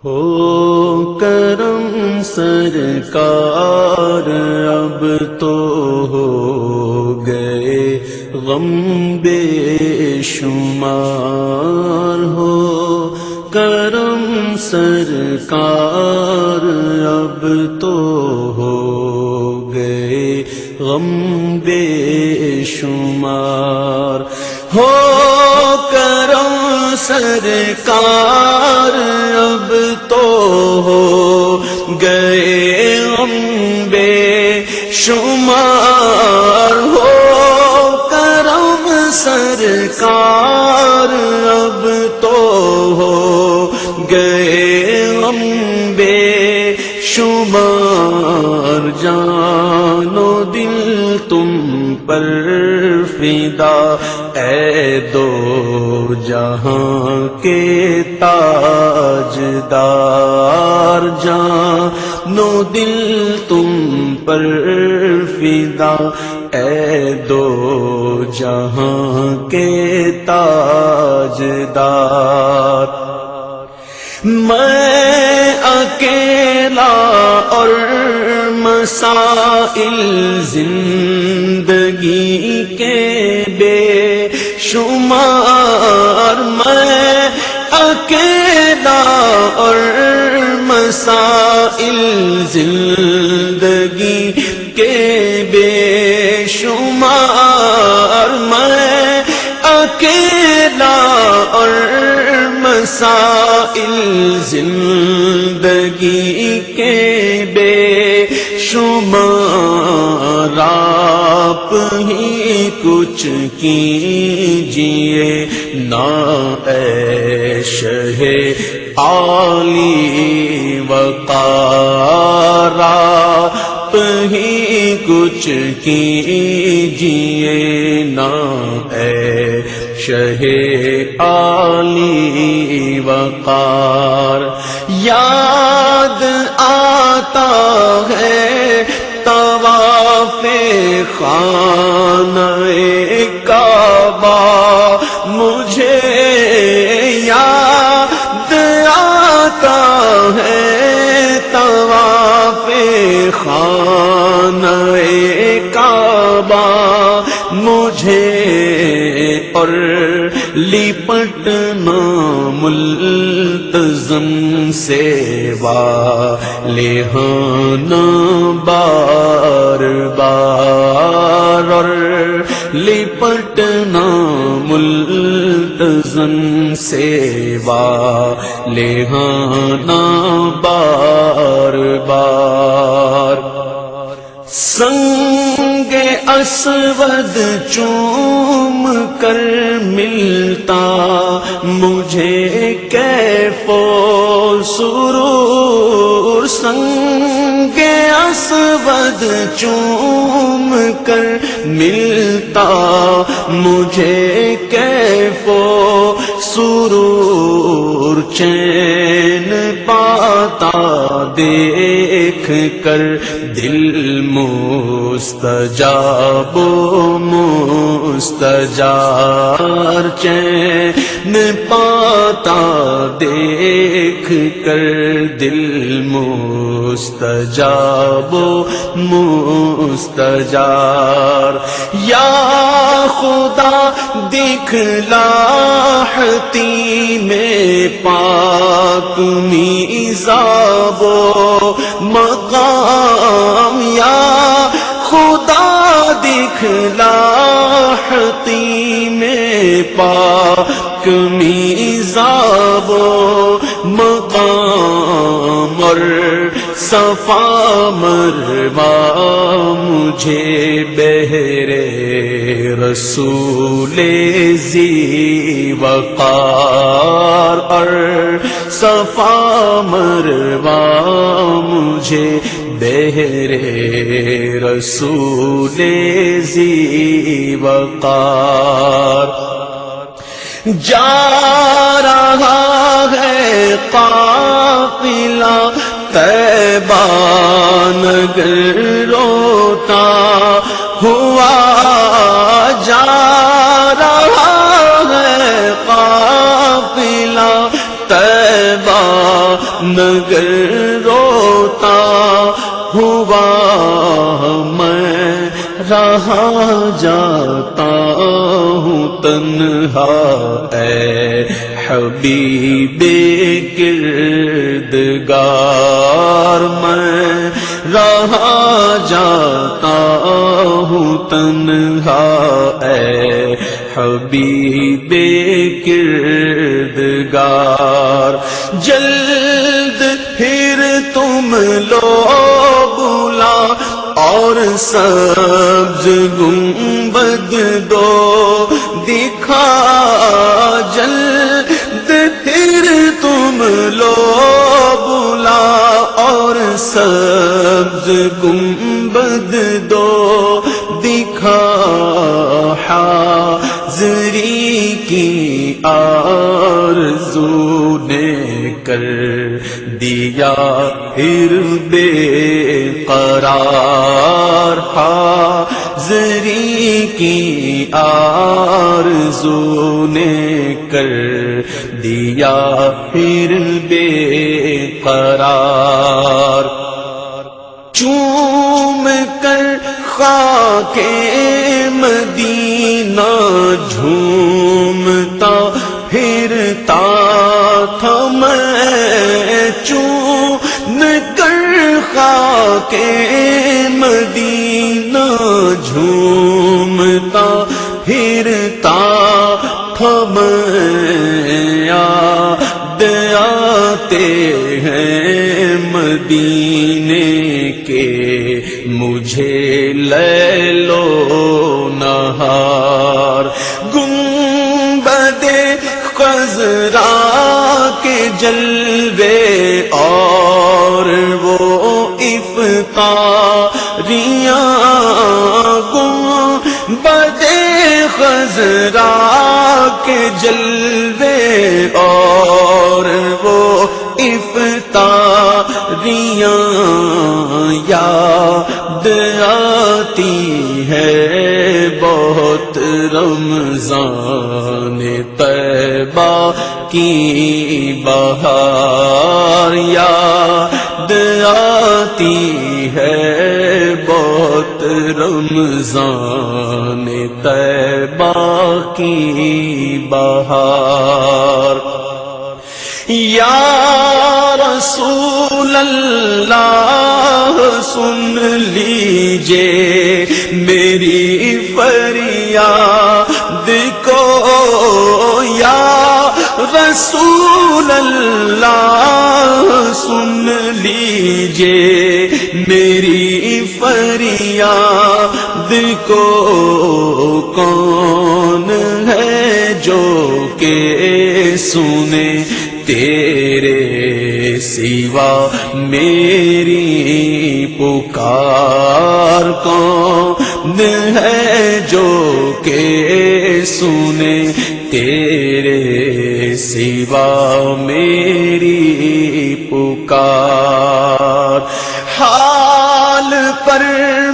ہو کرم سرکار اب تو ہو گئے غم بے شمار، ہو کرم سرکار اب تو ہو گئے غم بے شمار، ہو کرم سرکار اب تو ہو گئے غم بے شمار، ہو کرم سرکار اب تو ہو گئے غم بے شمار، جان و دل تم پر فدا اے دو جہاں کے تاجدار، جان و دل تم پر فدا اے دو جہاں کے تاجدار، میں اکیلا اور مسائل زندگی کے بے شمار، میں اکیلا اور مسائل زندگی کے بے شمار، میں اکیلا اور مسائل زندگی کے بے شمار، آپ ہی کچھ کیجئے نا اے شہ عالی وقار، آپ ہی کچھ کیجئے نا اے شہ عالی وقار، یاد آتا ہے طواف خانہ کعبہ، مجھے یاد آتا ہے طواف خانہ کعبہ، مجھے اور لپٹنا ملتزم سے والہانا بار بار، اور لپٹنا ملتزم سے والہانا بار بار، سنگ اسود چوم کر ملتا مجھے کیف و سرور، سنگ اسود چوم کر ملتا مجھے کیف و سرور، چین پاتا دیکھ کر دل مستجاب و مستجار، چین پاتا دیکھ کر دل مستجاب و مستجار، یا خدا دکھلا میں پاک میزاب و مقام، یا خدا دکھلا میں پاک میزاب و مقام، اور صفا مروا مجھے بہرے رسول ذی وقار، اور صفا مروا مجھے بہرے رسول ذی وقار، جا رہا ہے قافلہ طیبہ نگر روتا ہوا، جا رہا ہے قافلہ طیبہ نگر روتا ہوا میں رہا جاتا ہوں تنہا اے حبیب کردگار میں رہا جاتا ہوں تنہا اے حبیب کردگار جلد پھر تم لو بلا اور سبز گنبد دو دکھا جلد پھر تم لو بلا اور سبز گنبد دو دکھا حاضری کی آرزو نے کر دیا پھر بے قرار حاضری کی آرزو نے کر دیا پھر بے قرار چوم کر خاک مدینہ جھومتا پھرتا تھا میں چوم کر خاک مدینہ جھومتا پھرتا تھا میں یاد آتے ہیں مدینے کے مجھے لیل و نہار گنبد خضرا کے جلوے اور وہ افطاریاں گنبد خضرا کے جلوے اور وہ افطاریاں یاد آتی ہے بہت رمضان طیبہ کی بہار یاد آتی ہے بہت رمضان طیبہ کی بہار یا رسول اللہ سن لیجئے میری فریاد کو یا رسول اللہ سن لیجئے میری فریاد کو کون ہے جو کہ سنے تیرے سوا میری پکار کون ہے جو کہ سنے تیرے سوا میری پکار حال پر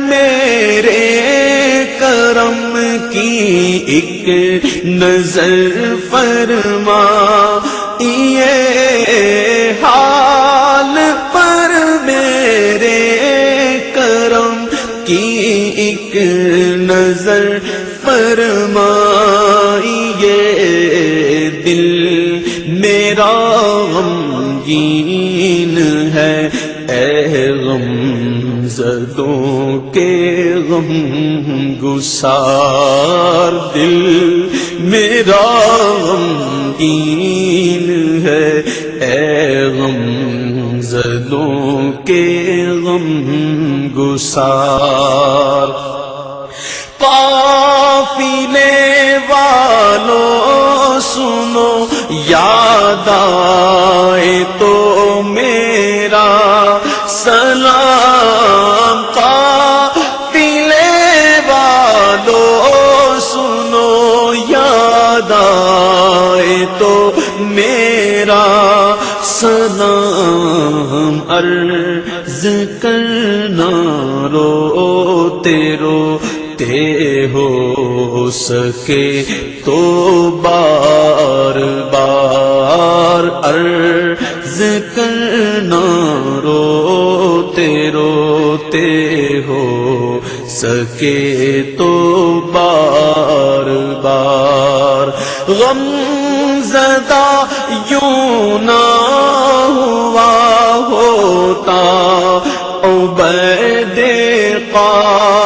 میرے کرم کی ایک نظر فرما یہ حال پر میرے کرم کی ایک نظر فرمائیے دل میرا غمگین ہے اے غم زدوں کے غم گسار دل میرا غمگین ہے اے غم زدوں کے غم گسار قافلے والوں سنو یاد آئے تو میرا سلام قافلے والوں سنو یاد آئے تو میرا سلام عرض کرنا روتے روتے ہو سکے تو بار بار عرض کرنا روتے روتے ہو سکے تو بار بار غم زدہ یوں نہ ہوا ہوتا عبید قادری